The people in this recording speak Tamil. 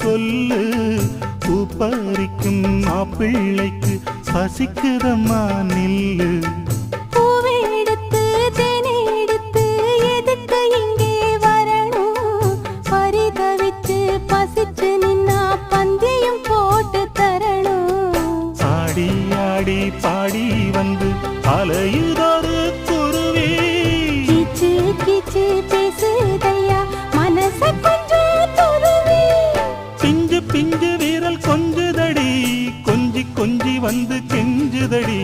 சொல்லு பூப்பறிக்கும் மாப்பிள்ளைக்கு பசிக்குதம்மா நில்லு பூவெடுத்து தேனெடுத்து எதுக்கு இங்கே வரணும் பரிதவிச்சு பசிச்சு நின்னா பந்தியும் போட்டு தரணும் ஆடி ஆடி பாடி வந்து அலையுதொரு குருவி கீச்சு கீச்சு பேசுதையா மனச கொஞ்சம் துருவி பிஞ்சு பிஞ்சு வீரல் கொஞ்சுதடி கொஞ்சி கொஞ்சி வந்து கெஞ்சுதடி